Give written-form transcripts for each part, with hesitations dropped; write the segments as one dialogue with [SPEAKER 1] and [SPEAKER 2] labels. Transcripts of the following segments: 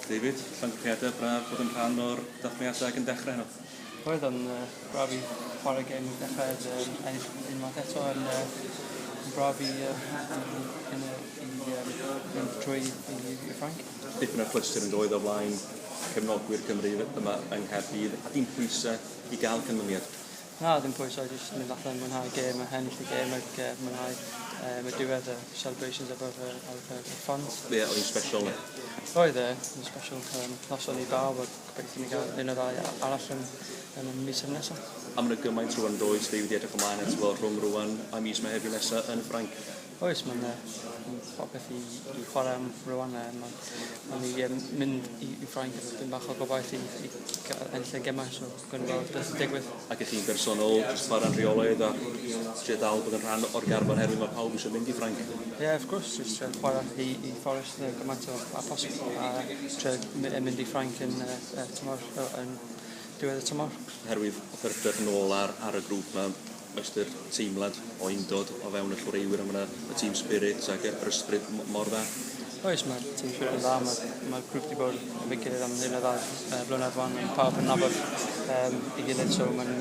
[SPEAKER 1] David, llongyfriadau braf bod yn rhan o'r dathliadau ac yn dechrau nhw?
[SPEAKER 2] Roedd o'n braf i chwarae gêm i dechrau ennill unwaith eto yn braf i fynd trwy i Ffrainc.
[SPEAKER 1] Dipyn o'r clyster yn doedd o flaen cefnogwyr Cymru yma yng Nghaerdydd. A dim pwysau i gael canlyniad?
[SPEAKER 2] Na, ddim pwysau, jyst mynd allan, mwynhau gêm, ennill y gêm ac mwynhau y diwedd y celebrations efo'r fans.
[SPEAKER 1] Ie, oedd hi'n special.
[SPEAKER 2] Roedd yn special, noson i bawb ac gobeithio ni gael un o ddau arall yn y mis nesaf.
[SPEAKER 1] A mae'n gymaint rwan does, David wedi edrych ymlaen at fel rhwng rwan a mis Mehefin nesaf yn Ffrainc.
[SPEAKER 2] Oes, mae'n popeth i chwarae am rwan. Mae'n i mynd i Ffrainc yn bach o gobaith i ennill y gemau, so gwyn gweld beth yn digwydd.
[SPEAKER 1] Ac eich chi'n bersonol, jyst chwarae'n rheolaidd a trio dal bod yn rhan o'r garfan herwydd mae pawb eisiau mynd i Ffrainc?
[SPEAKER 2] Ie, of course, jyst chwarae i Forest gymaint o posibl a trio mynd i Ffrainc yn diwedd y tymor.
[SPEAKER 1] Herwydd oedd edrych yn ôl ar y grŵp yma, mae'r teimlad o undod o fewn y chwaraewyr am y team spirit ac yr ysbryd mor dda.
[SPEAKER 2] Oes, mae'r team spirit yn dda, mae'r grŵp wedi bod yn fynd gilydd am un o ddau blynedd wan, mae pawb yn nabod i gilydd, so mae'n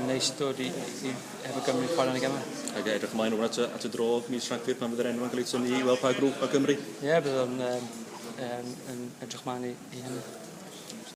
[SPEAKER 2] neis dod i efo Gymru chwarae yn y gemau.
[SPEAKER 1] Ac edrych ymlaen at y dro mis Rhagfyr pan fydd yr enw yn cael ei tynnu i weld pa grŵp o Gymru?
[SPEAKER 2] Ie, bydd o'n edrych ymlaen i hynny.